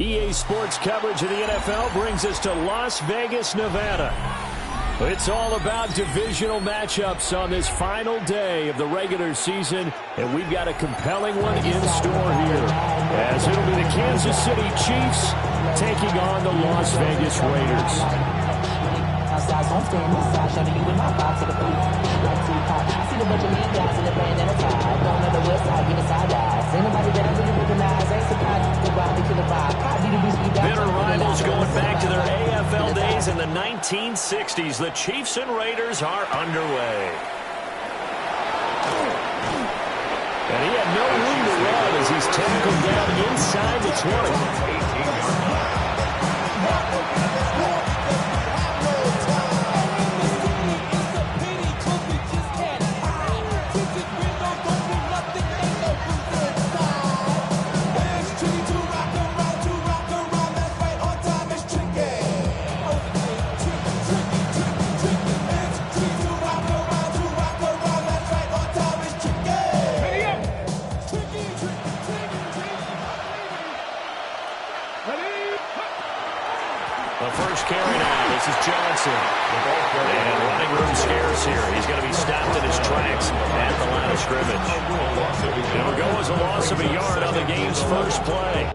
EA Sports coverage of the NFL brings us to Las Vegas, Nevada. It's all about divisional matchups on this final day of the regular season, and we've got a compelling one in store here, as it'll be the Kansas City Chiefs taking on the Las Vegas Raiders. Bitter rivals going back to their AFL days in the 1960s. The Chiefs and Raiders are underway. And he had no room to run as he's tackled down inside the 20. And running room scarce here. He's going to be stopped in his tracks at the line of scrimmage. It'll go as a loss of a yard on the game's first play.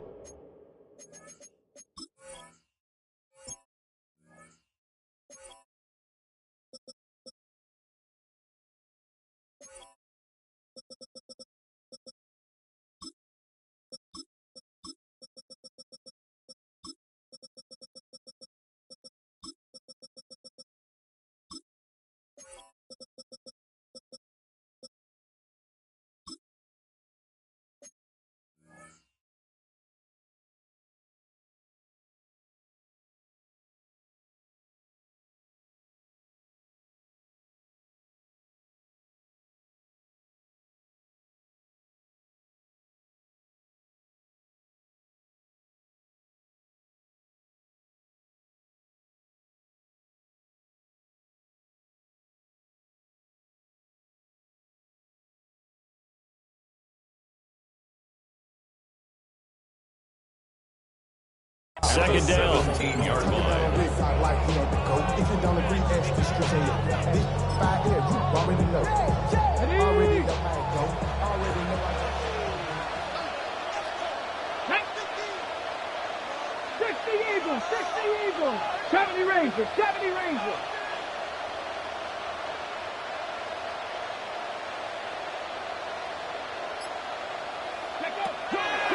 Second down. 17-yard line. Eagles. 70 Rangers.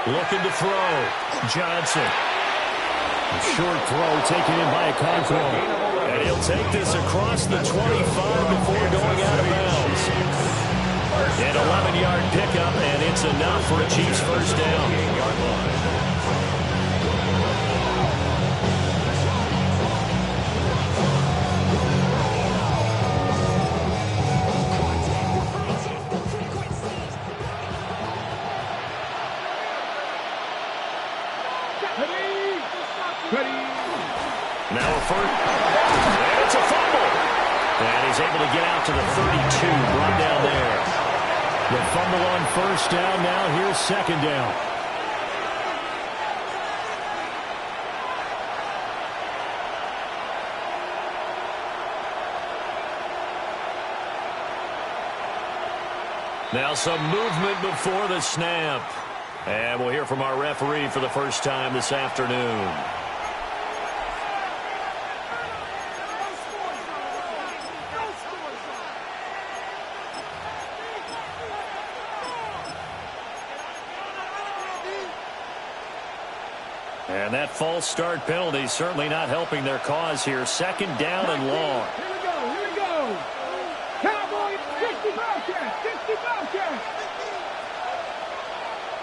Looking to throw. Johnson. A short throw taken in by Okonkwo. And he'll take this across the 25 before going out of bounds. An 11-yard pickup, and it's enough for a Chiefs first down. Now a first. And it's a fumble. And he's able to get out to the 32, brought down there. The fumble on first down. Now here's second down. Now some movement before the snap. And we'll hear from our referee for the first time this afternoon. And that false start penalty certainly not helping their cause here. Second down and long. Here we go. Cowboys, 60 Bobcats, 60 Bobcats.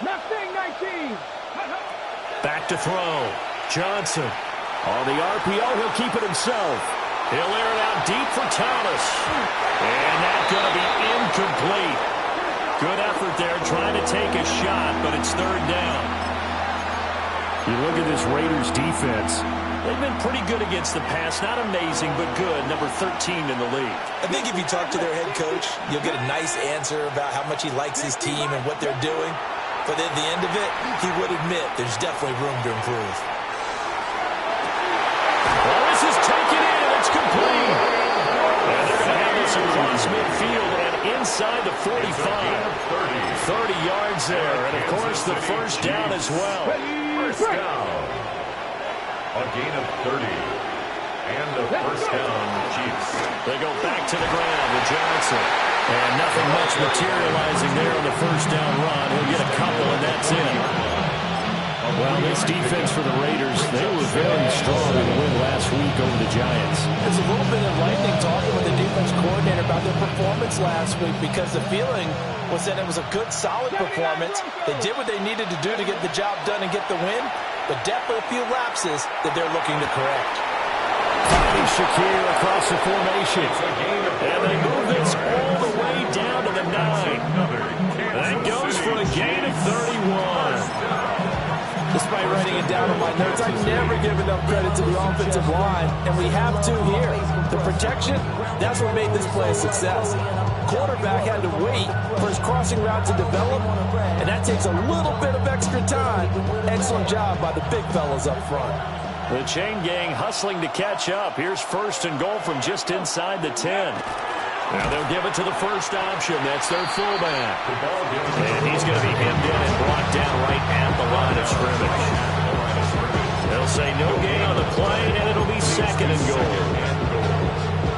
Mustang 19. Back to throw. Johnson. On the RPO, he'll keep it himself. He'll air it out deep for Thomas. And that's going to be incomplete. Good effort there trying to take a shot, but it's third down. You look at this Raiders defense. They've been pretty good against the pass. Not amazing, but good. Number 13 in the league. I think if you talk to their head coach, you'll get a nice answer about how much he likes his team and what they're doing. But at the end of it, he would admit there's definitely room to improve. Well, this is taken in, and it's complete. And they're going to have this across midfield and inside the 45. 30 yards there, and of course the first down as well. First down. A gain of 30. And a first down, Chiefs. They go back to the ground with Johnson. And nothing much materializing there on the first down run. He'll get a couple, and that's it. Well, this defense for the Raiders, they were very strong in the win last week over the Giants. It's a little bit enlightening talking with the defense coordinator about their performance last week, because the feeling was that it was a good, solid performance. They did what they needed to do to get the job done and get the win, but definitely a few lapses that they're looking to correct. Finding Shakir across the formation. And they move this all the way down to the 9. That goes for a gain of 31. Despite writing it down on my notes, I never give enough credit to the offensive line, and we have to here. The protection, that's what made this play a success. Quarterback had to wait for his crossing route to develop, and that takes a little bit of extra time. Excellent job by the big fellas up front. The chain gang hustling to catch up. Here's first and goal from just inside the 10. Now they'll give it to the first option. That's their fullback. And he's going to be hemmed in and brought down right at the line of scrimmage. They'll say no gain on the play, and it'll be second and goal.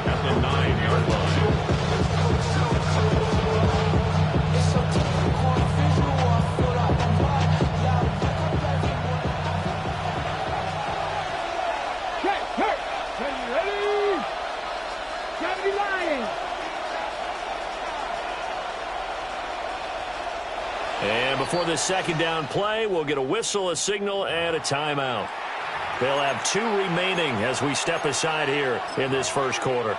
At the 9-yard line. And before this second down play, we'll get a whistle, a signal, and a timeout. They'll have 2 remaining as we step aside here in this first quarter.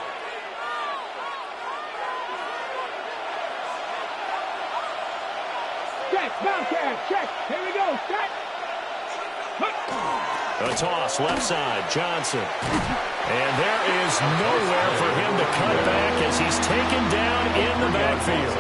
Check, Bobcat, check. Here we go, set. A toss, left side, Johnson. And there is nowhere for him to cut back as he's taken down in the backfield.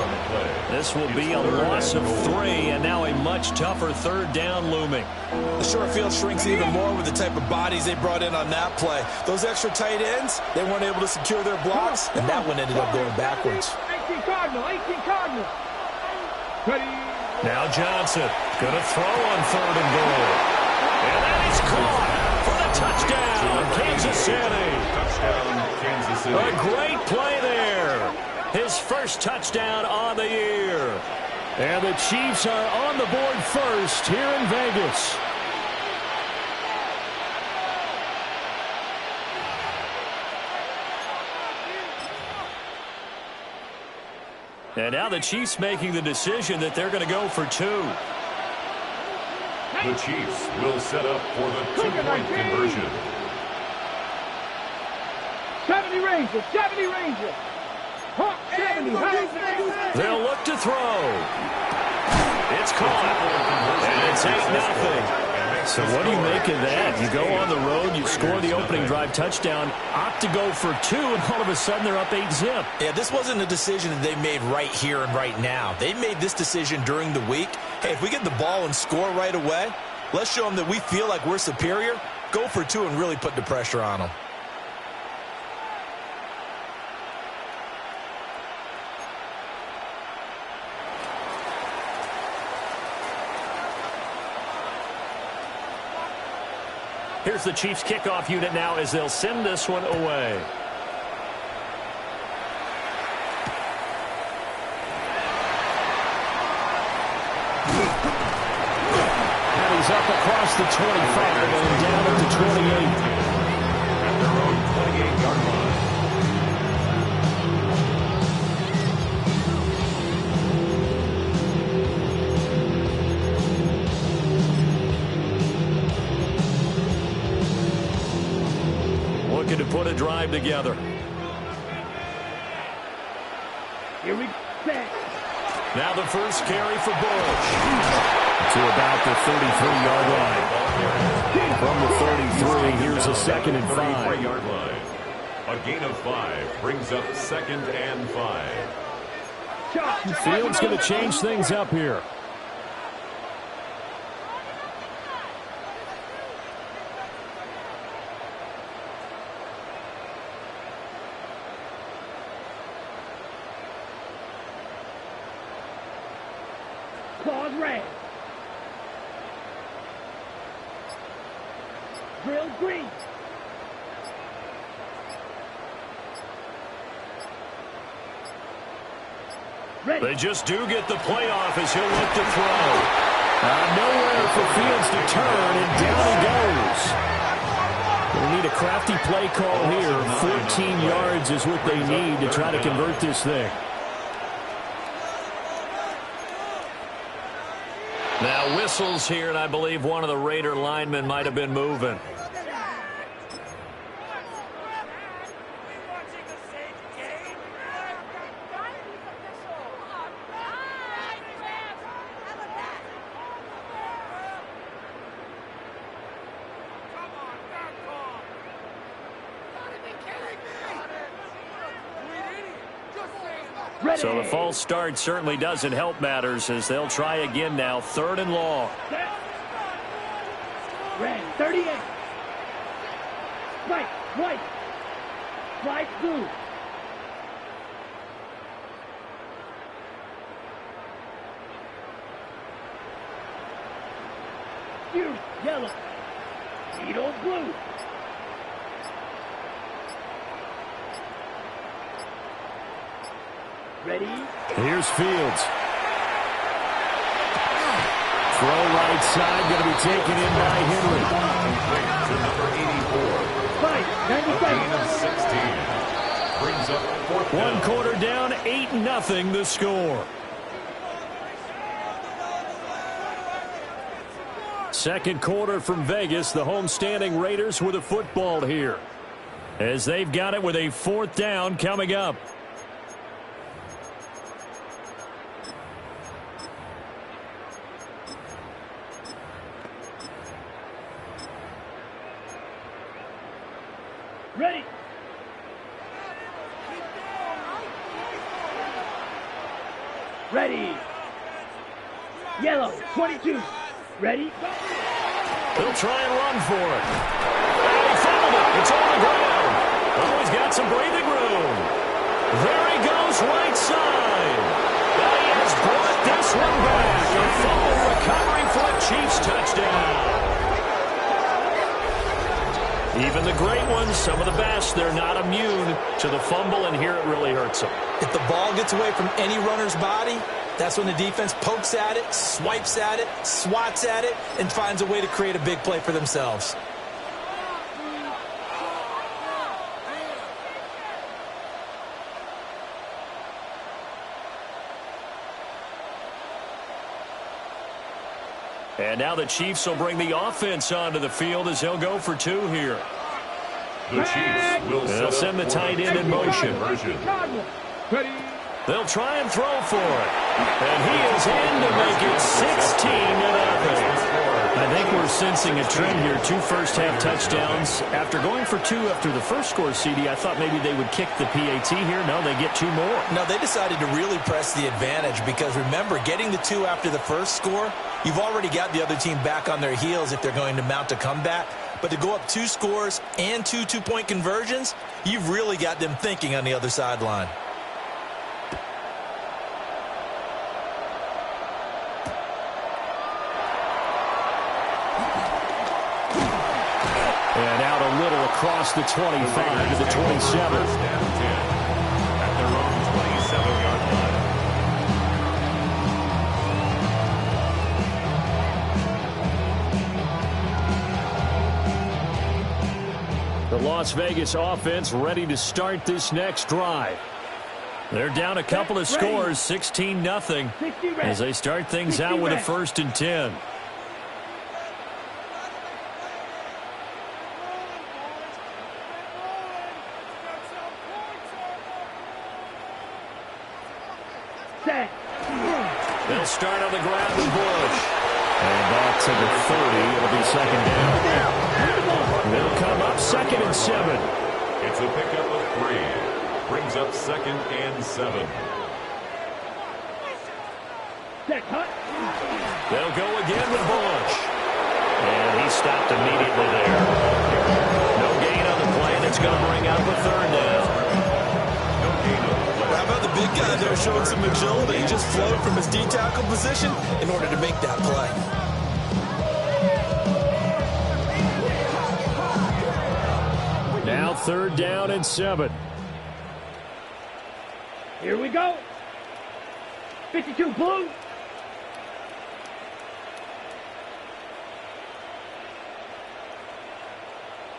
This will be a loss of 3, and now a much tougher third down looming. The short field shrinks even more with the type of bodies they brought in on that play. Those extra tight ends, they weren't able to secure their blocks, and that one ended up going backwards. 18 Cardinal, 18 Cardinal. Ready. Now Johnson going to throw on third and goal. And that is caught for the touchdown, Kansas City. Touchdown, Kansas City. A great play there. His first touchdown on the year. And the Chiefs are on the board first here in Vegas. And now the Chiefs making the decision that they're going to go for 2. The Chiefs will set up for the 2-point conversion. 70 Rangers, 70 Rangers. 70, they'll look to throw. It's caught. And it's 8-0. So what do you make of that? You go on the road, you score the opening drive touchdown, opt to go for 2, and all of a sudden they're up 8-zip. Yeah, this wasn't a decision that they made right here and right now. They made this decision during the week. Hey, if we get the ball and score right away, let's show them that we feel like we're superior. Go for 2 and really put the pressure on them. Here's the Chiefs kickoff unit now as they'll send this one away. And he's up across the 25 and down at the 28. At their own 28-yard line. Looking to put a drive together. Here we go. Now the first carry for Bush. To about the 33-yard line. From the 33, here's a 2nd and 5. 33-yard line. A gain of 5 brings up 2nd and 5. Fields going to change things up here. Claws red. Drill green. Ready. They just do get the playoff as he'll look to throw. Nowhere for Fields to turn, and down he goes. They'll need a crafty play call here. 14 yards is what they need to try to convert this thing. Now whistles here, and I believe one of the Raider linemen might have been moving. So the false start certainly doesn't help matters as they'll try again now. 3rd and long. Red, 38. White, white. White, blue. You, yellow. Needle, blue. Ready? Here's Fields. Throw right side, going to be taken in by Henry. To number 84. Fight, A gain of 16. Brings up 4th down. 1 quarter down, 8-0 the score. Second quarter from Vegas. The homestanding Raiders with a football here, as they've got it with a 4th down coming up. Ready. Ready. Yellow, 22. Ready? They'll try and run for it. And he fumbled it. It's on the ground. Oh, he's got some breathing room. There he goes, right side. And he has brought this one back. A fumble recovery for a Chiefs touchdown. Even the great ones, some of the best, they're not immune to the fumble, and here it really hurts them. If the ball gets away from any runner's body, that's when the defense pokes at it, swipes at it, swats at it, and finds a way to create a big play for themselves. And now the Chiefs will bring the offense onto the field as they'll go for 2 here. The Chiefs will They'll send the tight end in motion. Ready. They'll try and throw for it. And he is in to make it 16-0. I think we're sensing a trend here. 2 first-half touchdowns. After going for 2 after the first score, CD, I thought maybe they would kick the PAT here. No, they get 2 more. No, they decided to really press the advantage because, remember, getting the 2 after the first score, you've already got the other team back on their heels if they're going to mount a comeback. But to go up 2 scores and 2 two-point conversions, you've really got them thinking on the other sideline. across the 25 to the 27. First and 10 at their own 27-yard line. The Las Vegas offense ready to start this next drive. They're down a couple of scores, 16-0, as they start things out with a 1st and 10. They'll start on the ground with Bush. And back to the 30. It'll be 2nd down. They'll come up 2nd and 7. It's a pickup of 3. Brings up 2nd and 7. They'll go again with Bush. And he stopped immediately there. No gain on the play. That's going to bring up a 3rd down. No gain on the play. How about the big guy there showing some agility? He just flowed from his D-tackle position in order to make that play. Now 3rd down and 7. Here we go. 52 blue.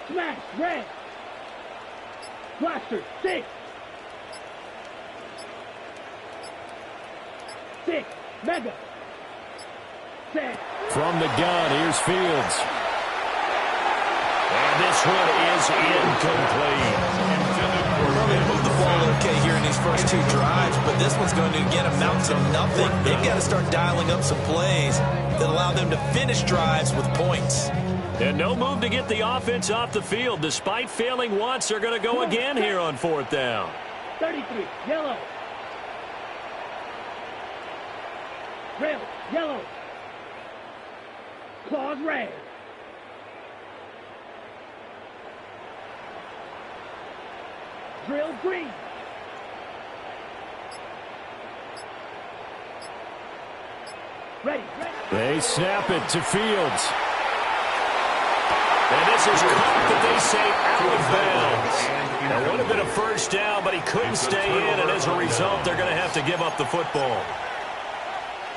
Smash red. Blaster 6. 6 mega. Set. From the gun, here's Fields. And this one is incomplete. Well, they moved the ball okay here in these first 2 drives, but this one's going to get amount to nothing. They've got to start dialing up some plays that allow them to finish drives with points. And no move to get the offense off the field. Despite failing once, they're going to go again here on 4th down. 33 yellow. Rail yellow. Claws red. Drill green. Ready. They snap it to Fields. And this is caught, but they say out of bounds. That would have been a 1st down, but he couldn't stay in, and as a result, they're going to have to give up the football.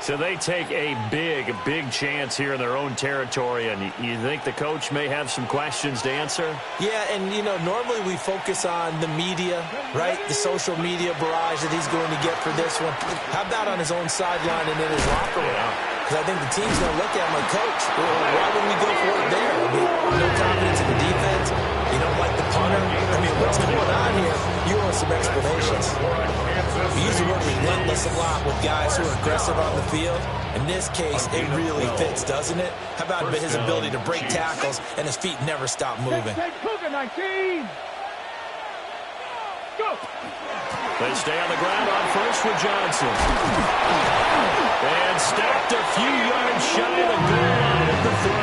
So they take a big chance here in their own territory, and you think the coach may have some questions to answer? Yeah, and, you know, normally we focus on the media, right? The social media barrage that he's going to get for this one. How about on his own sideline and in his locker room? Because I think the team's going to look at him like, Coach, why would we go for it there? I mean, no confidence in the defense. You don't like the punter. I mean, what's going on here? You owe some explanations. We use the word relentless a lot with guys who are aggressive on the field. In this case, it really fits, doesn't it? How about his ability to break tackles and his feet never stop moving? Cougar 19. Go. They stay on the ground on 1st with Johnson. And stopped a few yards shy of the goal line at the 3.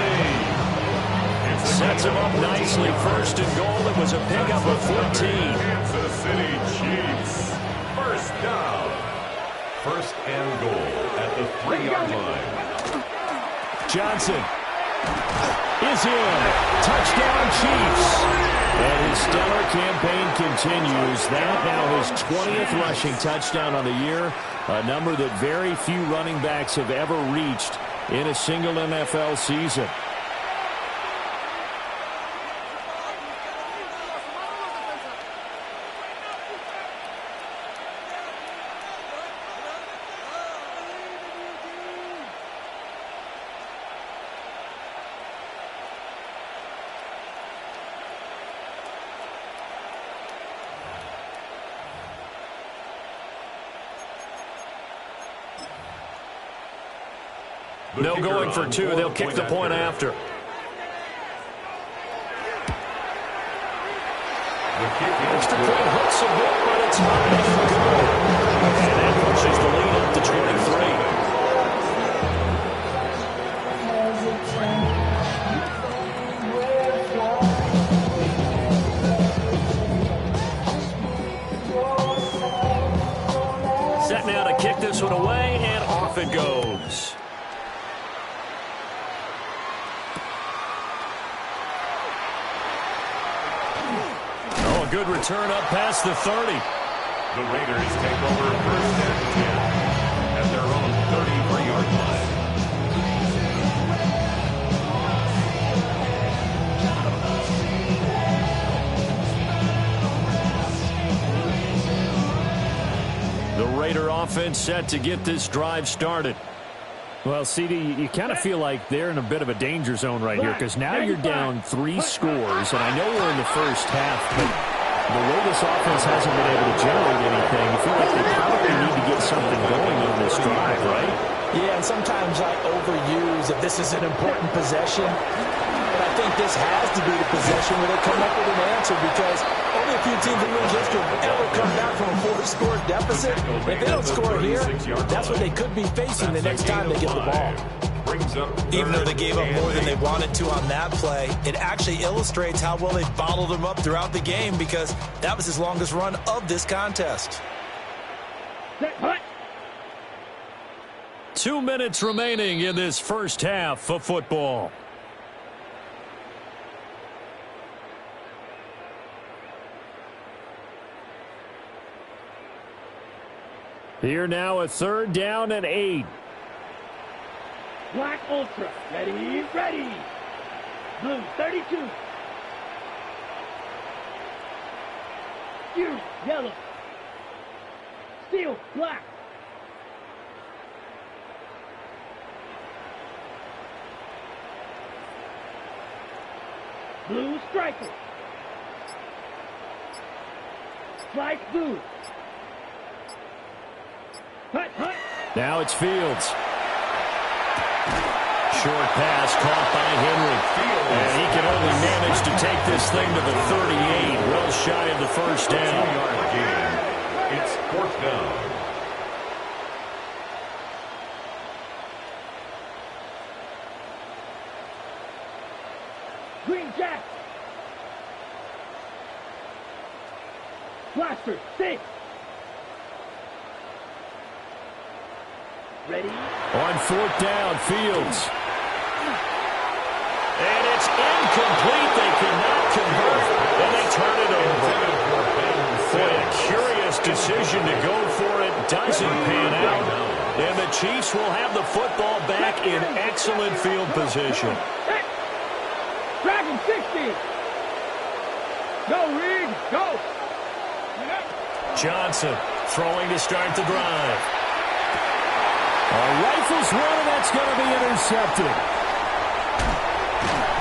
Sets him up nicely. 1st and goal. It was a pickup of 14. Kansas City Chiefs. 1st down. 1st and goal at the 3-yard line. Johnson is in. Touchdown Chiefs. And his stellar campaign continues. That now his 20th rushing touchdown on the year, a number that very few running backs have ever reached in a single NFL season. No going for 2. They'll kick the point after. Extra point hooks a bit, but it's high and good. And that pushes the lead up to 23. Set now to kick this one away, and off it goes. good return up past the 30. The Raiders take over first and 10 at their own 33-yard line. The Raider offense set to get this drive started. Well, CD, you kind of feel like they're in a bit of a danger zone right here because now you're down 3 scores, and I know we're in the first half, but the way this offense hasn't been able to generate anything, I feel like they probably need to get something going on this drive, right? Yeah, and sometimes I overuse that this is an important possession. But I think this has to be the possession where they come up with an answer because only a few teams in league history have ever come back from a 4-score deficit. If they don't score here, that's what they could be facing the next time they get the ball. Even though they gave up more than they wanted to on that play, it actually illustrates how well they bottled them up throughout the game because that was his longest run of this contest. 2 minutes remaining in this first half of football. Here now, a 3rd down and 8. Black Ultra. Ready, ready. Blue 32. Fuse yellow. Steel black. Blue striker. Slice blue. Hut, hut. Now it's Fields. Short pass caught by Henry. And he can only manage to take this thing to the 38, well shy of the first down. 2-yard gain. It's 4th down. Green Jack. Blaster 6. Ready? On 4th down, Fields. And it's incomplete. They cannot convert. And they turn it over. Boy, a curious decision to go for it. Doesn't pan out. And the Chiefs will have the football back in excellent field position. Dragon 60. Go, Reed. Go. Johnson throwing to start the drive. A rifles run, that's going to be intercepted.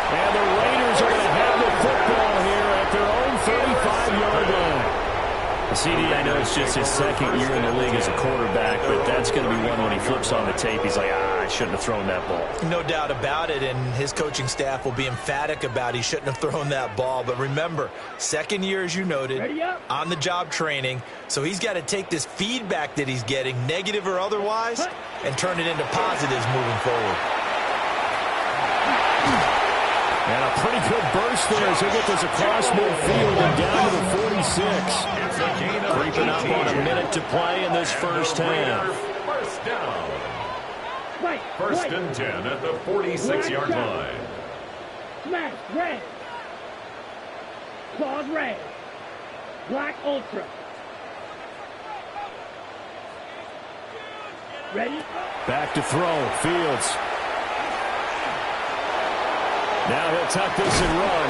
And the Raiders are going to have the football here at their own 35-yard line. CD, I know it's just his 2nd year in the league as a quarterback, but that's going to be one when he flips on the tape. He's like, I shouldn't have thrown that ball. No doubt about it, and his coaching staff will be emphatic about he shouldn't have thrown that ball. But remember, 2nd year, as you noted, on-the-job training, so he's got to take this feedback that he's getting, negative or otherwise, and turn it into positives moving forward. And a pretty good burst there as he gets this across midfield and down to the 46. Creeping up on a minute to play in this first half. First down. First and 10 at the 46-yard line. Smash red. Claws red. Black Ultra. Ready? Back to throw. Fields. Now he'll tuck this and run.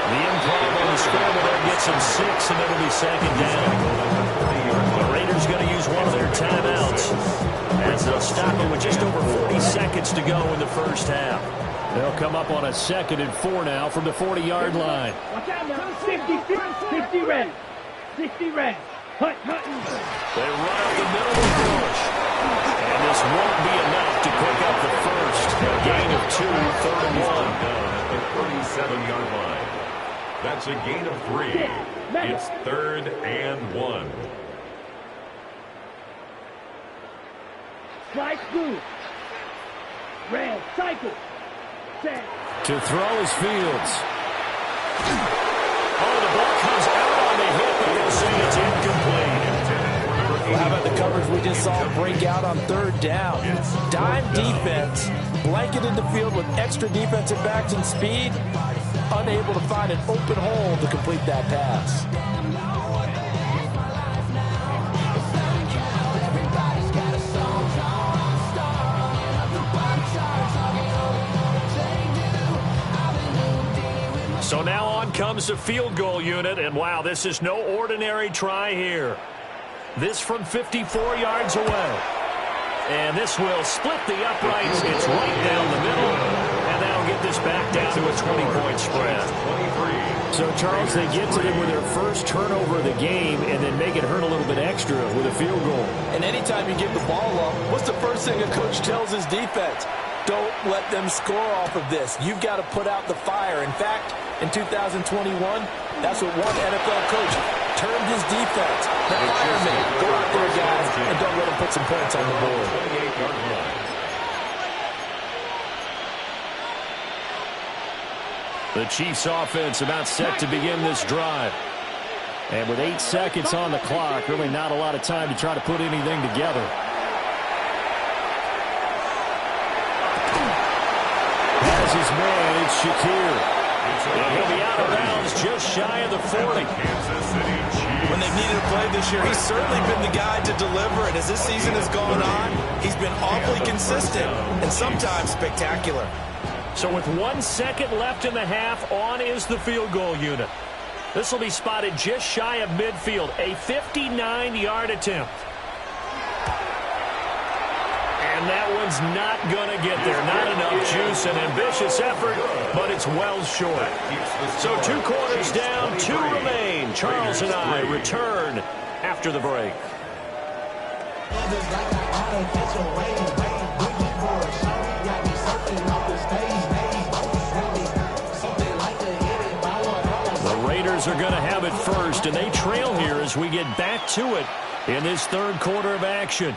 The improv on the scramble there gets him 6, and it'll be 2nd down. The Raiders going to use one of their timeouts as they'll stop it with just over 40 seconds to go in the first half. They'll come up on a 2nd and 4 now from the 40-yard line. Watch out now. 50 red. 60 red. Hut. They run up the middle of the push. And this won't be enough to pick up the first. A gain of 2, 3rd and 1. At the 37-yard line. That's a gain of 3. It's 3rd and 1. Slice blue. Red. Cycle. Set. To throw is Fields. Oh, the ball comes out on the hit, but they'll say it's incomplete. Well, how about the coverage we just saw break out on 3rd down? Dime defense, blanketed the field with extra defensive backs and speed. unable to find an open hole to complete that pass. So now on comes the field goal unit, and wow, this is no ordinary try here. This from 54 yards away. And this will split the uprights. It's right down the middle, and that'll get this back down to a 20-point spread. So, Charles, they get to them with their first turnover of the game and then make it hurt a little bit extra with a field goal. And anytime you give the ball up, what's the first thing a coach tells his defense? Don't let them score off of this. You've got to put out the fire. In fact, in 2021, that's what one NFL coach termed his defense. The firemen. Go out there, guys, and don't let them put some points on the board. The Chiefs offense about set to begin this drive. And with 8 seconds on the clock, really not a lot of time to try to put anything together. As his man, it's Shakir. And he'll be out of bounds just shy of the 40. When they've needed a play this year, he's certainly been the guy to deliver it. As this season has gone on, he's been awfully consistent and sometimes spectacular. So with 1 second left in the half, on is the field goal unit. This will be spotted just shy of midfield, a 59-yard attempt. And that one's not going to get there. Not enough juice, an ambitious effort, but it's well short. So 2 quarters down, 2 remain. Charles and I return after the break. The Raiders are going to have it first, and they trail here as we get back to it in this third quarter of action.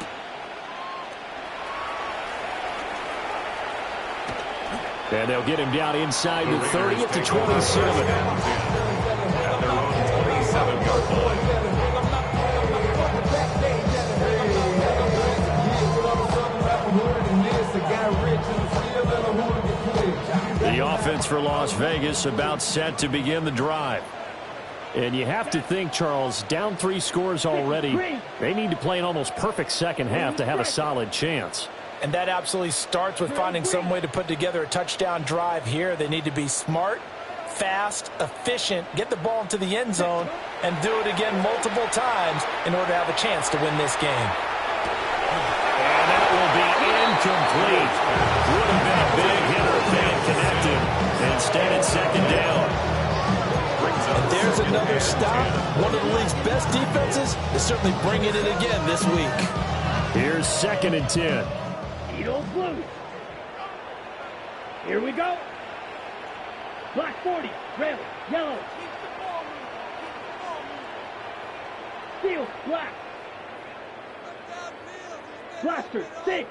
And they'll get him down inside the 30 at the 27. The offense for Las Vegas about set to begin the drive. And you have to think, Charles, down 3 scores already. They need to play an almost perfect second half to have a solid chance. And that absolutely starts with finding some way to put together a touchdown drive here. They need to be smart, fast, efficient, get the ball into the end zone, and do it again multiple times in order to have a chance to win this game. And that will be incomplete. Would have been a big hitter if they had connected. Instead, it's second down. And there's another stop. One of the league's best defenses is certainly bringing it again this week. Here's 2nd and 10. Eagles blue. Here we go. Black 40, red, yellow. Steel, black. Blaster, 6.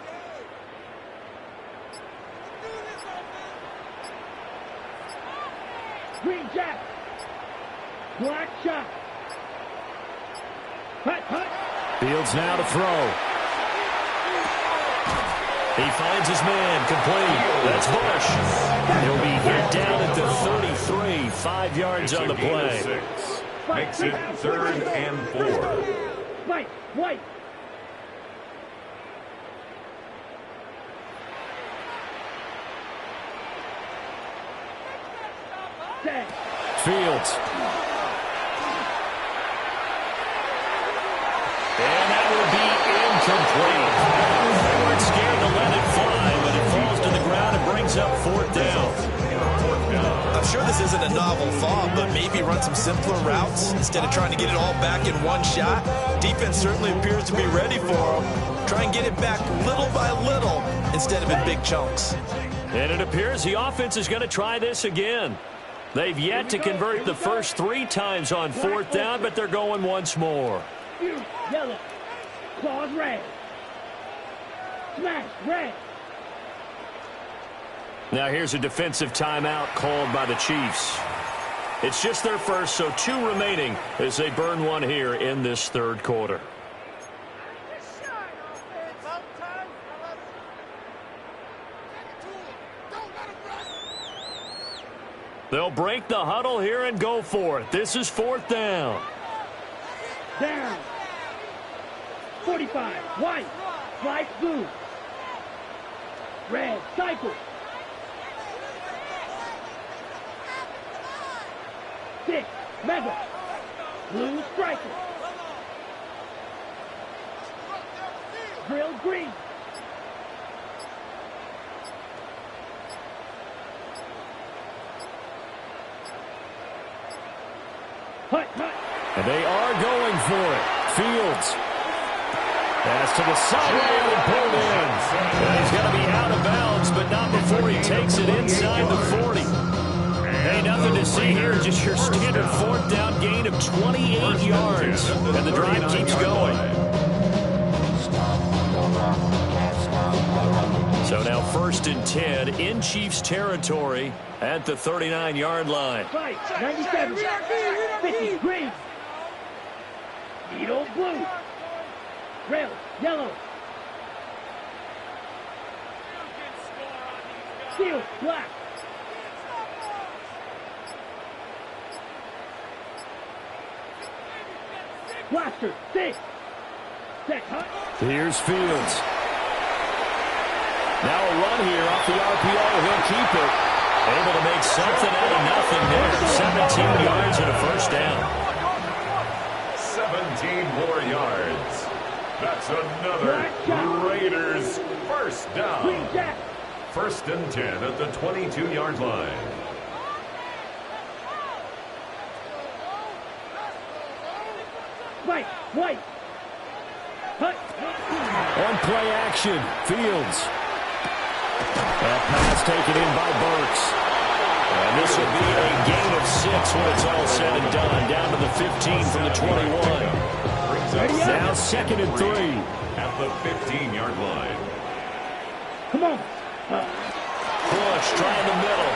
Green jack. Black shot. Hut, hut. Fields now to throw. He finds his man, complete. That's Bush. He'll be hit down at the 33, 5 yards on the play. Makes it 3rd and 4. White, white. Fields. And that will be incomplete. They weren't scared to let it fly, but it falls to the ground and brings up 4th down. I'm sure this isn't a novel thought, but maybe run some simpler routes instead of trying to get it all back in one shot. Defense certainly appears to be ready for them. Try and get it back little by little instead of in big chunks. And it appears the offense is going to try this again. They've yet to convert the first 3 times on 4th down, but they're going once more. Yellow. Claws red. Smash red. Now here's a defensive timeout called by the Chiefs. It's just their first, so 2 remaining as they burn one here in this 3rd quarter. They'll break the huddle here and go for it. This is 4th down. Down. 45. White. Flight blue. Red. Cycle. 6. Mega. Blue striker. Drill green. Hut, hut. And they are going for it. Fields. Pass to the sideline and pulled in. And he's going to be out of bounds, but not before he takes it inside the 40. Hey, nothing to see here. Just your standard 4th down gain of 28 yards. And the drive keeps going. So now 1st and 10 in Chiefs territory at the 39-yard line. 97. 50 green. Needle blue. Rail yellow. Steel black. Blaster 6. Set hut. Here's Fields. Now a run here off the RPO. He'll keep it. Able to make something out of nothing there. 17 yards and a 1st down. 17 more yards. That's another Raiders 1st down. 1st and 10 at the 22-yard line. White. Hut. On play action, Fields. That pass taken in by Burks. And this will be a gain of 6 when it's all said and done. Down to the 15 from the 21. Now 2nd and 3. At the 15-yard line. Come on. Bush trying the middle.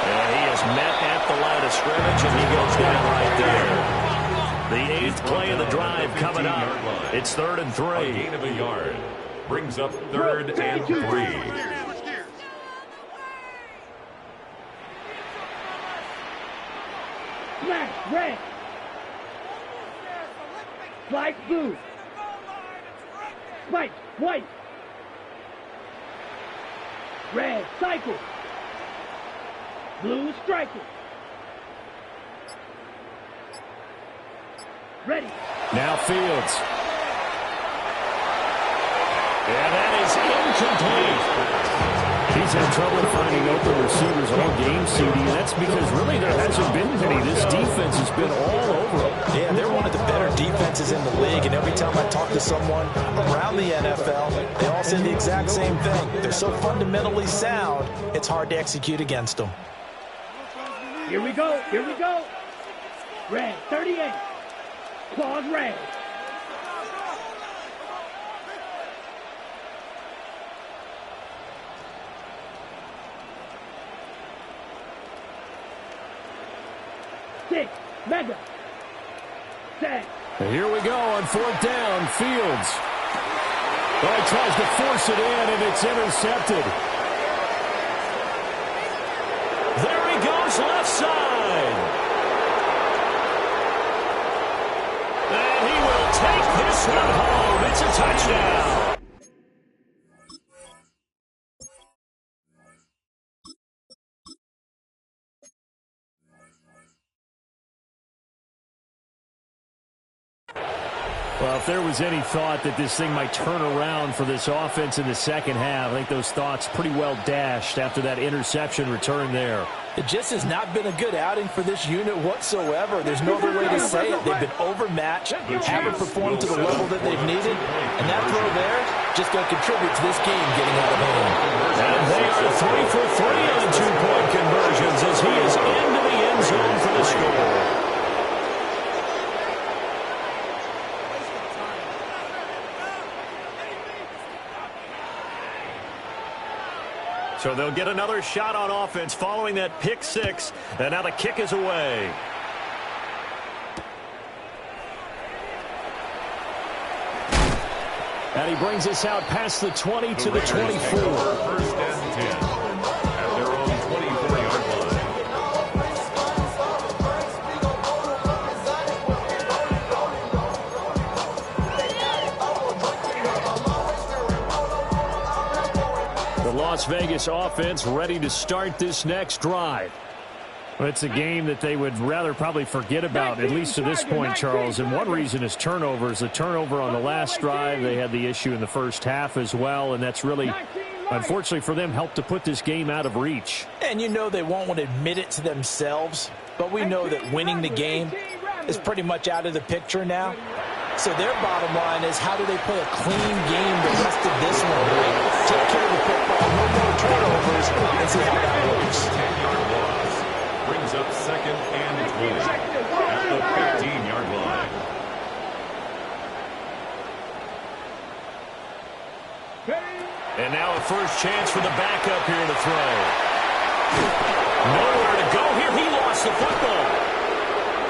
And he is met at the line of scrimmage, and he goes down right there. The 8th play of the drive coming up. It's 3rd and 3. A gain of a yard. Brings up 3rd and 3. Black, red. Light blue. Spike, white. Red, cycle. Blue, striker. Ready. Now Fields. And that is incomplete. He's had trouble finding open receivers all game, CD. That's because really there hasn't been many. This defense has been all over them. Yeah, they're one of the better defenses in the league, and every time I talk to someone around the NFL, they all say the exact same thing. They're so fundamentally sound, it's hard to execute against them. Here we go. Red, 38. Claws red. Six, mega. Set. And here we go on 4th down, Fields. Oh, he tries to force it in, and it's intercepted. There he goes, left side. And he will take this one home. It's a touchdown. Well, if there was any thought that this thing might turn around for this offense in the second half, I think those thoughts pretty well dashed after that interception return there. It just has not been a good outing for this unit whatsoever. There's no other way to say it. They've been overmatched, haven't performed to the level that they've needed, and that throw there just going to contribute to this game getting out of hand. And they are 3 for 3 on 2-point conversions as he is into the end zone for the score. So they'll get another shot on offense following that pick 6, and now the kick is away. And he brings us out past the 20 to the 24. First and 10 at their own 24. Las Vegas offense ready to start this next drive. Well, it's a game that they would rather probably forget about, at least to this point, Charles. And one reason is turnovers. The turnover on the last drive, they had the issue in the first half as well, and that's really, unfortunately for them, helped to put this game out of reach. And you know they won't want to admit it to themselves, but we know that winning the game is pretty much out of the picture now. So their bottom line is, how do they play a clean game the rest of this one? Take care of the football, no more turnovers, and see how that works. 10-yard loss brings up 2nd and 20 at the 15-yard line. And now a first chance for the backup here to throw. Nowhere to go here. He lost the football.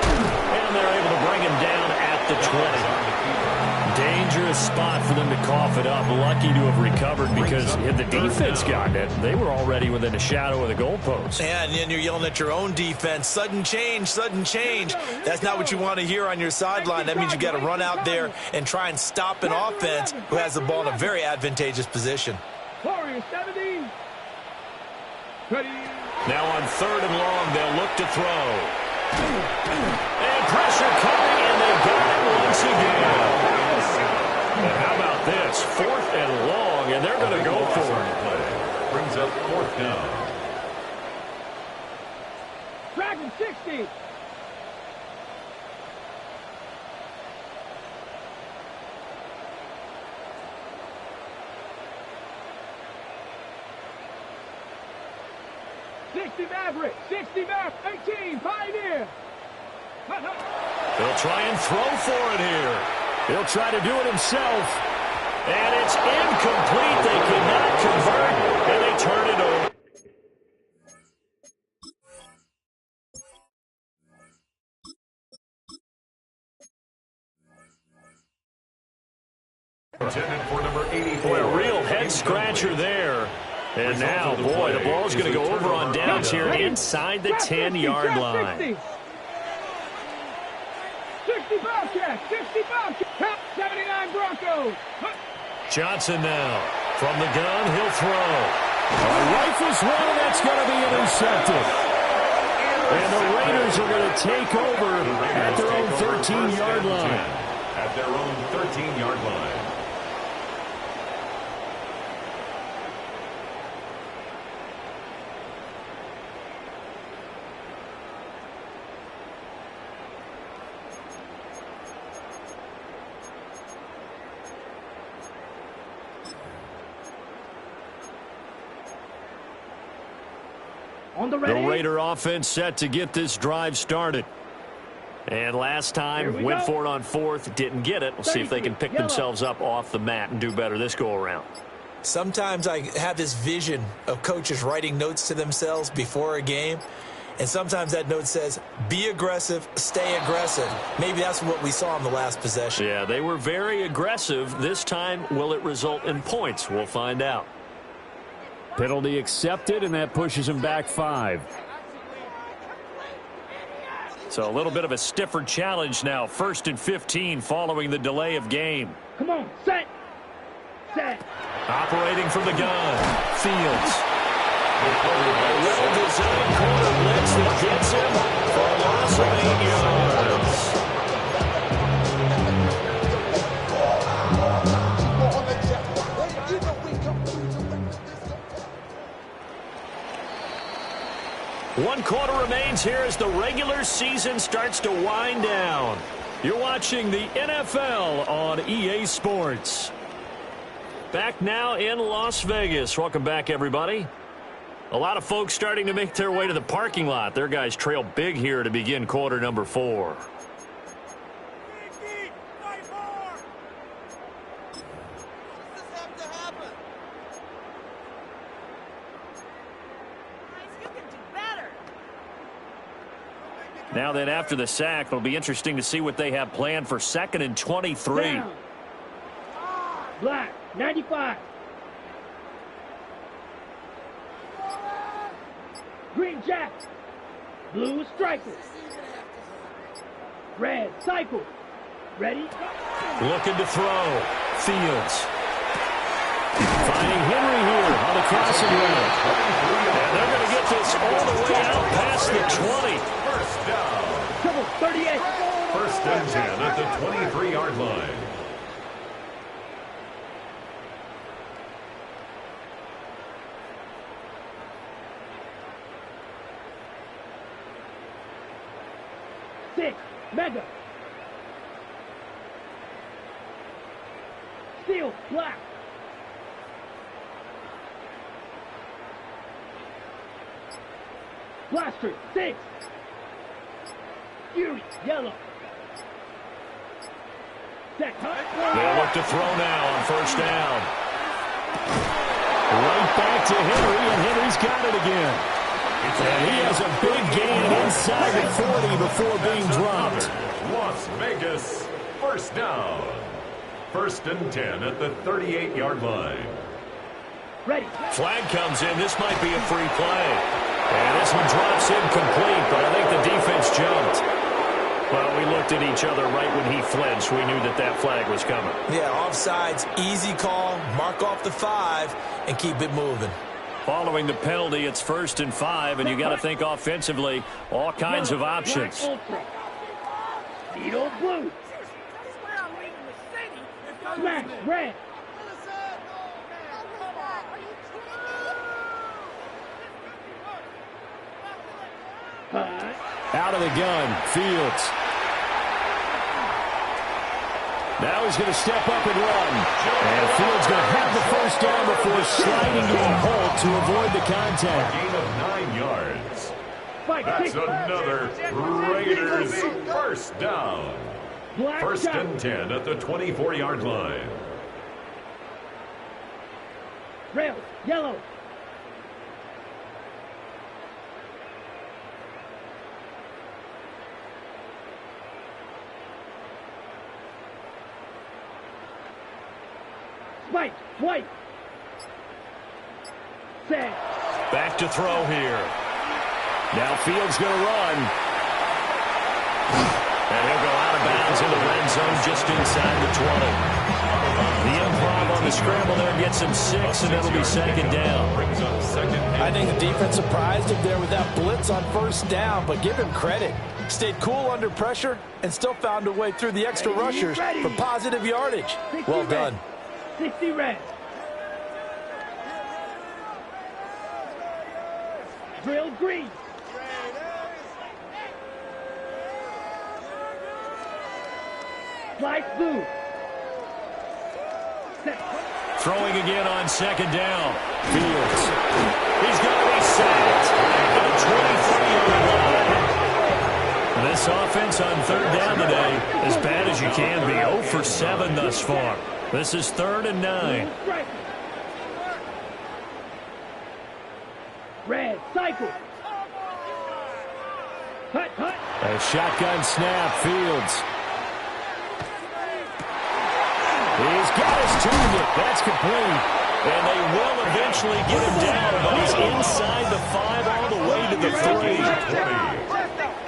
And they're able to bring him down at the 20. Dangerous spot for them to cough it up. Lucky to have recovered, because had the defense gotten it, they were already within a shadow of the goalpost. And then you're yelling at your own defense. Sudden change, sudden change. That's not what you want to hear on your sideline. That means you got to run out there and try and stop an offense who has the ball in a very advantageous position. Warriors 70. Ready. Now on 3rd and long, they'll look to throw. And pressure coming, and they got it once again. And how about this? 4th and long, and they're going to go for it. Brings up 4th down. Dragon 60. Maverick, 60 Maverick, 18, Pioneer. They'll try and throw for it here. He'll try to do it himself. And it's incomplete. They cannot convert, and they turn it over. Intended for number 84. Boy, a real head-scratcher there. And now, boy, the ball's going to go over on downs here inside the 10-yard line. 60 Bobcats, 60 Bobcats, 79 Broncos. Johnson now from the gun, he'll throw. Rifles one, and that's going to be intercepted. And the Raiders are going to take over at their own 13-yard line. At their own 13-yard line. On the Raider offense set to get this drive started. And last time, went for it on 4th, didn't get it. We'll see if they can pick themselves up off the mat and do better this go-around. Sometimes I have this vision of coaches writing notes to themselves before a game, and sometimes that note says, be aggressive, stay aggressive. Maybe that's what we saw in the last possession. Yeah, they were very aggressive. This time, will it result in points? We'll find out. Penalty accepted, and that pushes him back 5. So a little bit of a stiffer challenge now. 1st and 15 following the delay of game. Come on, set. Operating from the gun. Fields. A well-designed corner blitz that gets him for a loss of 8 yards. One quarter remains here as the regular season starts to wind down. You're watching the NFL on EA Sports. Back now in Las Vegas. Welcome back, everybody. A lot of folks starting to make their way to the parking lot. Their guys trail big here to begin quarter number 4. Now then, after the sack, it'll be interesting to see what they have planned for 2nd and 23. Down. Black, 95. Green jack. Blue striker. Red cycle. Ready? Looking to throw. Fields. Finding Henry here on the crossing route. And they're going to get this all the way out past the 20. First down. 38. First and 10 at the 23-yard line. Mega. Steel, black. Blaster, 6. Fury, yellow. Set, they'll look to throw now on first down. Right back to Henry, and Henry's got it again. And he has a big gain inside the 40 before being dropped. Las Vegas, first down. First and 10 at the 38-yard line. Ready. Flag comes in. This might be a free play. And this one drops incomplete, but I think the defense jumped. Well, we looked at each other right when he flinched. We knew that that flag was coming. Yeah, offsides, easy call, mark off the 5, and keep it moving. Following the penalty, it's 1st and 5, and you got to think offensively, all kinds of options. Needle blue. Smash, red. Out of the gun, Fields. Now he's going to step up and run. And Fields going to have the first down before sliding to a halt to avoid the contact. Gain of 9 yards. That's another Raiders first down. First and 10 at the 24-yard line. Rail, yellow. Spike, white. Set. Back to throw here. Now Fields going to run. And he'll go out of bounds in the red zone just inside the 20. The improv on the scramble there gets him 6, and it'll be second down. I think the defense surprised him there with that blitz on first down, but give him credit. Stayed cool under pressure and still found a way through the extra rushers for positive yardage. Well done. 60 red. Drill green. Slice blue. Set. Throwing again on second down. Fields. He's going to be sacked at the 23-yard line. This offense on third down today, as bad as you can be. 0 for 7 thus far. This is 3rd and 9. Red, cycle. Hut, hut. A shotgun snap, Fields. He's got his target. That's complete. And they will eventually get him down, but he's inside the 5 all the way to the 3.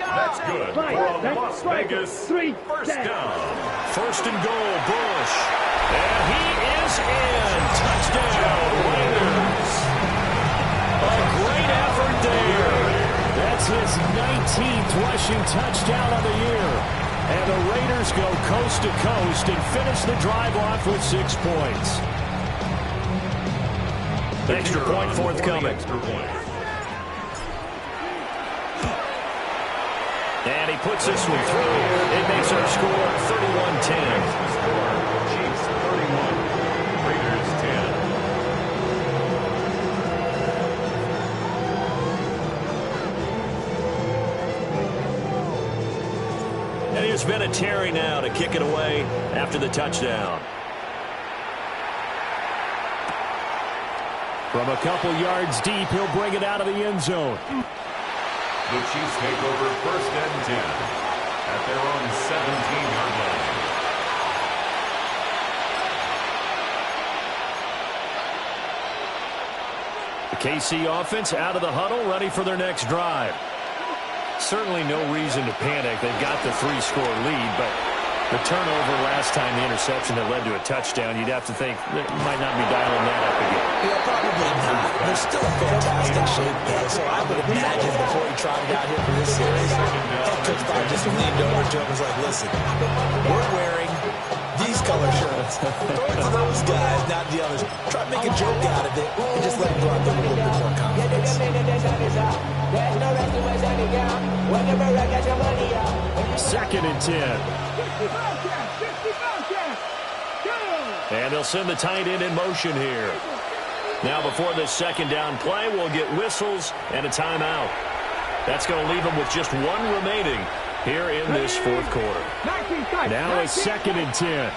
That's good for a Las Vegas first down. First and goal, Bush. And he is in. Touchdown, Raiders. A great effort there. That's his 19th rushing touchdown of the year. And the Raiders go coast to coast and finish the drive off with 6 points. Extra point forthcoming. And he puts this one through. It makes our score 31-10. Chiefs 31, Raiders 10. And here's Vinatieri now to kick it away after the touchdown. From a couple yards deep, he'll bring it out of the end zone. The Chiefs take over first and 10 at their own 17-yard line. The KC offense out of the huddle, ready for their next drive. Certainly no reason to panic. They've got the 3-score lead, but the turnover last time, the interception that led to a touchdown, you'd have to think they might not be dialing that up again. Yeah, probably not. still in fantastic shape, though, so I would imagine before he trotted out here for this series, head coach probably just leaned over to him and was like, listen, we're wearing these color shirts. Throw it to those guys, not the others. Try to make a joke out of it and just let him go out there with a little bit more confidence. Second and 10. And they'll send the tight end in motion here. Now before this second down play, we'll get whistles and a timeout. That's going to leave them with just one remaining here in this fourth quarter. Now it's second and 10.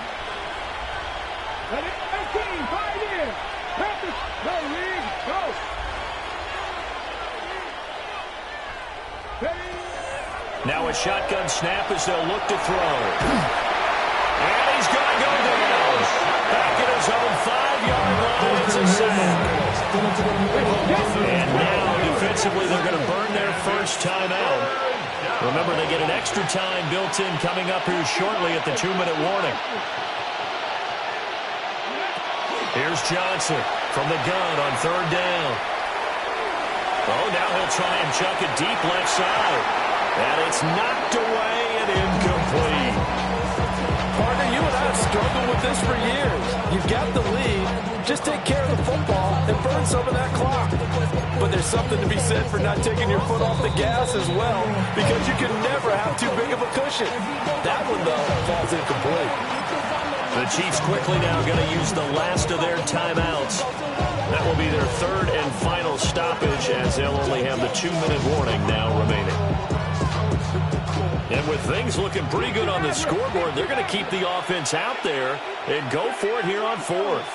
Now a shotgun snap as they'll look to throw. And he's going to go down. Back at his own 5-yard line. It's a sack. And now defensively they're going to burn their first timeout. Remember, they get an extra time built in coming up here shortly at the 2-minute warning. Here's Johnson from the gun on third down. Oh, now he'll try and chuck it deep left side. And it's knocked away and incomplete. Partner, you and I have struggled with this for years. You've got the lead. Just take care of the football and burn some of that clock. But there's something to be said for not taking your foot off the gas as well, because you can never have too big of a cushion. That one, though, falls incomplete. The Chiefs quickly now going to use the last of their timeouts. That will be their third and final stoppage, as they'll only have the 2-minute warning now remaining. And with things looking pretty good on the scoreboard, they're going to keep the offense out there and go for it here on fourth.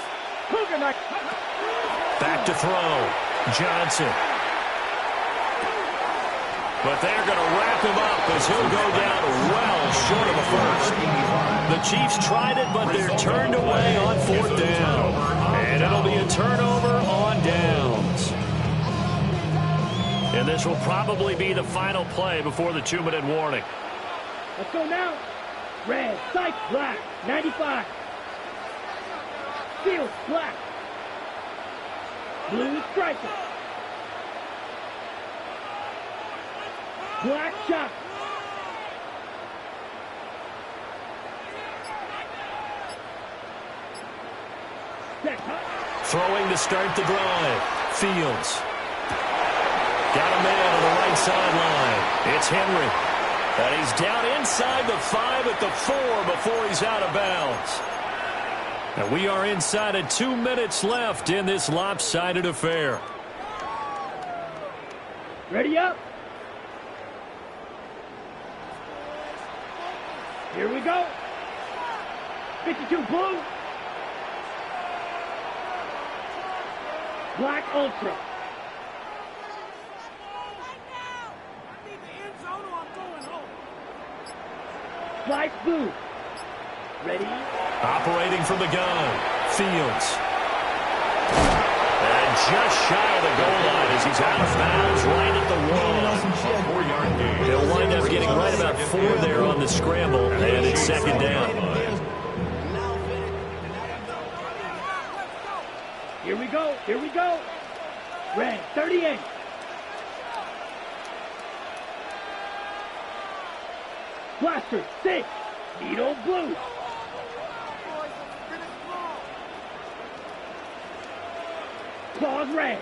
Back to throw. Johnson. But they're going to wrap him up as he'll go down well short of a first. The Chiefs tried it, but they're turned away on fourth down. And it'll be a turnover on downs. And this will probably be the final play before the 2-minute warning. Let's go now. Red, sight, black, 95. Field, black. Blue striker. Black shot. Throwing to start the drive. Fields. Got a man on the right sideline. It's Henry. And he's down inside the 5 at the 4 before he's out of bounds. And we are inside of 2 minutes left in this lopsided affair. Ready up. Here we go. 52 blue. Black ultra. Black blue. Ready? Operating from the gun. Fields. And just shy of the goal line as he's out of bounds right at the 1. 4-yard gain. They'll wind up getting right about 4 there on the scramble, and it's second down. Here we go. Here we go. Red, 38. Blaster, 6. Needle blue. Claws red.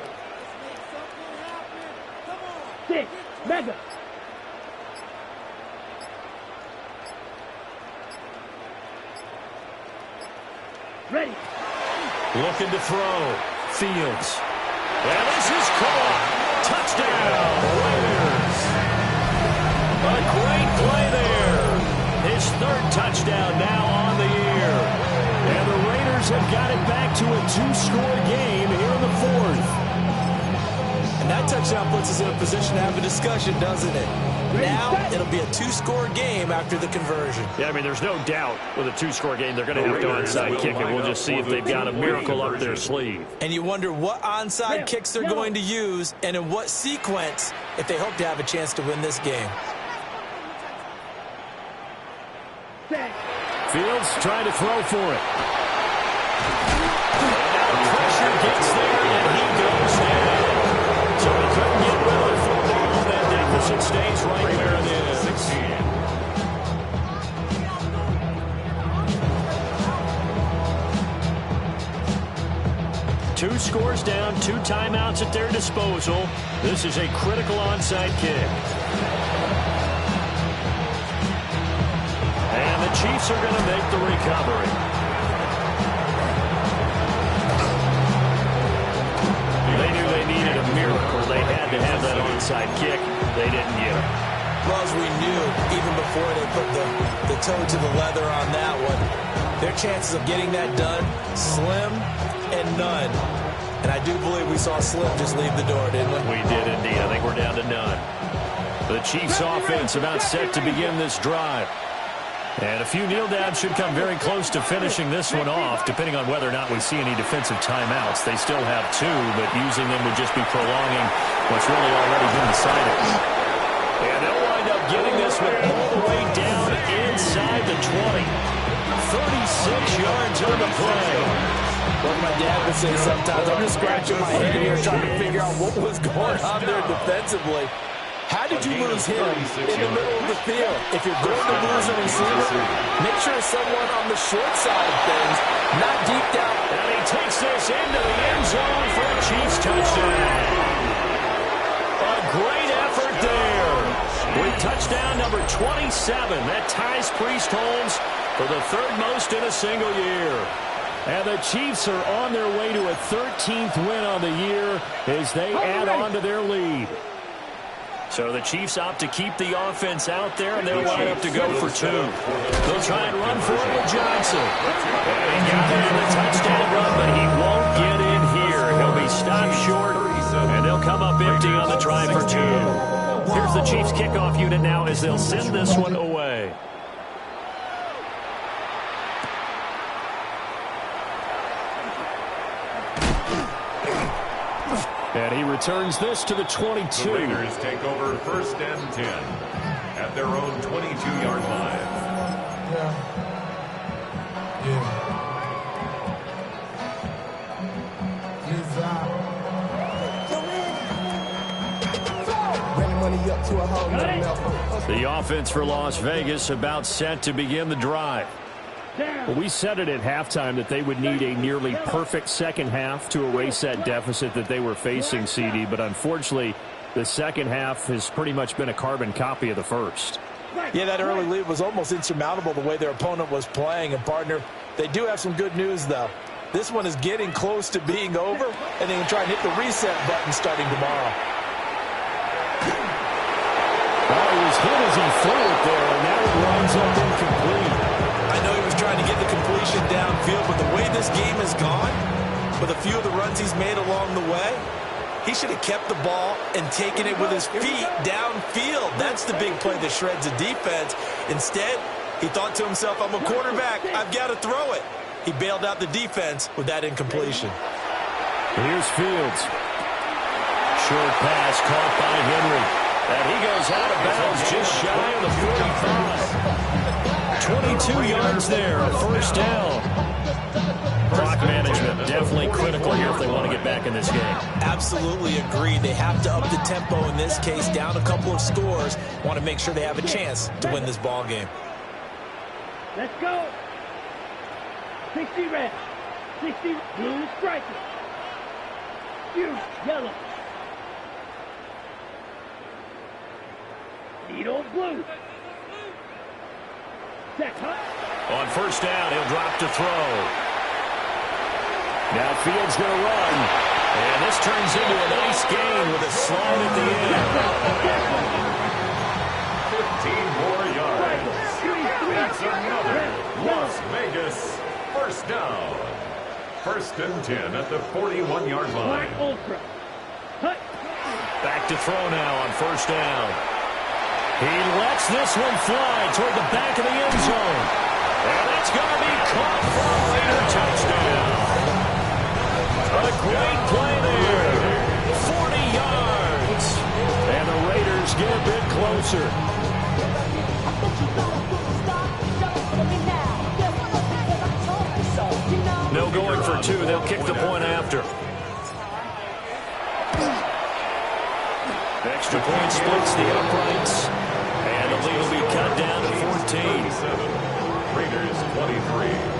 6. Mega. Ready. Looking to throw. Fields. And this is caught. Touchdown, Raiders. A great play there. His third touchdown now on the year. And the Raiders have got it back to a 2-score game here in the fourth. And that touchdown puts us in a position to have a discussion, doesn't it? Now it'll be a 2-score game after the conversion. Yeah, I mean, there's no doubt with a 2-score game they're going to have to onside kick, and we'll just see if they've got a miracle up their sleeve. And you wonder what onside kicks they're going to use and in what sequence if they hope to have a chance to win this game. Fields trying to throw for it. And now pressure gets there, and he goes down. 2 scores down, 2 timeouts at their disposal. This is a critical onside kick. And the Chiefs are going to make the recovery. They knew they needed a miracle. They had to have that onside kick. They didn't get it. Well, as we knew, even before they put the toe to the leather on that one, their chances of getting that done, slim and none. And I do believe we saw Slim just leave the door, didn't we? We did indeed. I think we're down to none. The Chiefs offense about set to begin this drive. And a few kneel downs should come very close to finishing this one off, depending on whether or not we see any defensive timeouts. They still have 2, but using them would just be prolonging what's really already been decided. And they'll wind up getting this one all the way down inside the 20. 36 yards on the play. What my dad would say sometimes, I'm just scratching my head here trying to figure out what was going on there defensively. How did you lose him in the middle of the field? If you're going to lose a receiver, make sure someone on the short side of things, not deep down. And he takes this into the end zone for a Chiefs touchdown. A great effort there. With touchdown number 27, that ties Priest Holmes for the 3rd most in a single year. And the Chiefs are on their way to a 13th win on the year as they add on to their lead. So the Chiefs opt to keep the offense out there, and they'll line up to go for 2. They'll try and run for it with Johnson. And he got it on the touchdown run, but he won't get in here. He'll be stopped short, and they'll come up empty on the try for 2. Here's the Chiefs kickoff unit now as they'll send this one away. And he returns this to the 22. The Raiders take over 1st and 10 at their own 22-yard line. The offense for Las Vegas about set to begin the drive. Well, we said it at halftime that they would need a nearly perfect second half to erase that deficit that they were facing, CD. But unfortunately, the second half has pretty much been a carbon copy of the first. Yeah, that early lead was almost insurmountable the way their opponent was playing. And, partner, they do have some good news, though. This one is getting close to being over, and they can try and hit the reset button starting tomorrow. Well, he was hit as he threw it there, and now it winds up incomplete. I know he was trying to get the completion downfield, but the way this game has gone, with a few of the runs he's made along the way, he should have kept the ball and taken it with his feet downfield. That's the big play that shreds a defense. Instead, he thought to himself, I'm a quarterback, I've got to throw it. He bailed out the defense with that incompletion. Here's Fields. Short pass caught by Henry. And he goes out of bounds just shy of the 45. 22 yards there, a 1st down. Clock management definitely critical here if they want to get back in this game. Absolutely agreed. They have to up the tempo in this case, down a couple of scores. Want to make sure they have a chance to win this ball game. Let's go. 60 red. 60 blue striker. You yellow. Needle blue. On 1st down, he'll drop to throw. Now Fields going to run. And this turns into a nice gain with a slide at the end. 15 more yards. That's another Las Vegas 1st down. 1st and 10 at the 41-yard line. Back to throw now on 1st down. He lets this one fly toward the back of the end zone. And it's going to be caught for a Raider touchdown. A great play there. 40 yards. And the Raiders get a bit closer. No going for 2. They'll kick the point after. Extra point splits the uprights. And the lead will be cut down to 14. Raiders 23.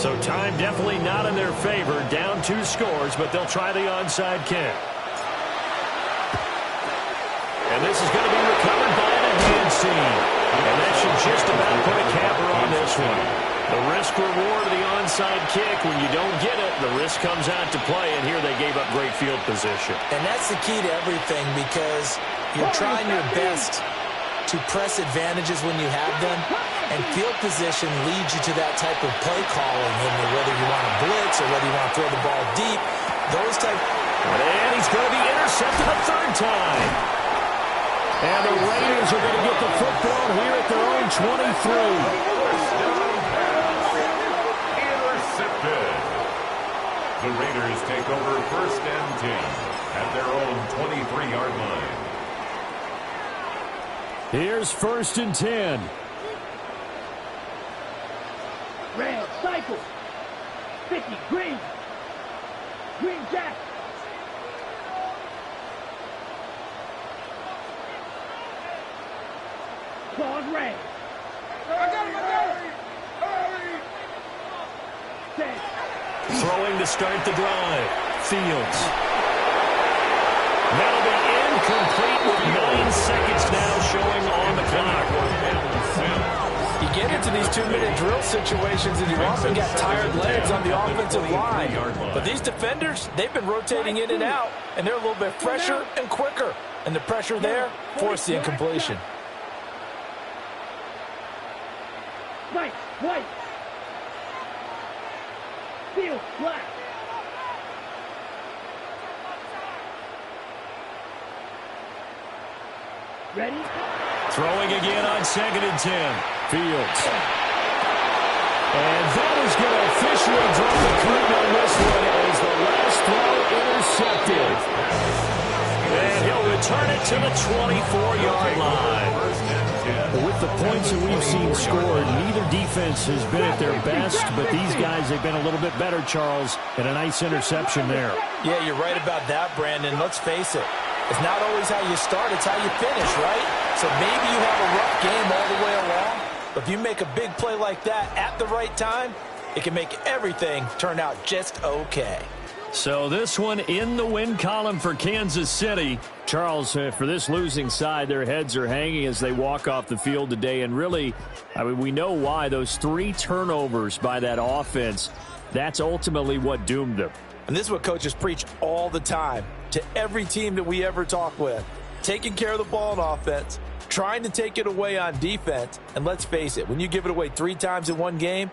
So time definitely not in their favor. Down 2 scores, but they'll try the onside kick. And this is going to be recovered by an advance team. And that should just about put a capper on this one. The risk-reward of the onside kick, when you don't get it, the risk comes out to play, and here they gave up great field position. And that's the key to everything, because you're trying your best to press advantages when you have them, and field position leads you to that type of play calling, whether you want to blitz or whether you want to throw the ball deep. Those type. And he's going to be intercepted a 3rd time. And the Raiders are going to get the football here at their own 23. Intercepted. The Raiders take over 1st and 10 at their own 23-yard line. Here's 1st and 10. Red, cycle. 50, green. Green jack. Claws red. I got him. Hurry. Dead. Throwing to start the drive. Fields. That'll be incomplete with 9 seconds now showing on the clock. You get into these 2-minute drill situations, and you often got tired legs on the offensive line. But these defenders, they've been rotating in and out, and they're a little bit fresher and quicker. And the pressure there forced the incompletion. White, white. Field, black. Ready? Throwing again on 2nd and 10. Fields. And that is going to officially draw the curtain on this one as the last throw intercepted. And he'll return it to the 24-yard line. With the points that we've seen scored, neither defense has been at their best, but these guys, they've been a little bit better, Charles, and a nice interception there. Yeah, you're right about that, Brandon. Let's face it. It's not always how you start, it's how you finish, right? So maybe you have a rough game all the way along, but if you make a big play like that at the right time, it can make everything turn out just okay. So this one in the win column for Kansas City. Charles, for this losing side, their heads are hanging as they walk off the field today. And really, I mean, we know why. Those 3 turnovers by that offense, that's ultimately what doomed them. And this is what coaches preach all the time to every team that we ever talk with. Taking care of the ball on offense, trying to take it away on defense. And let's face it, when you give it away 3 times in one game,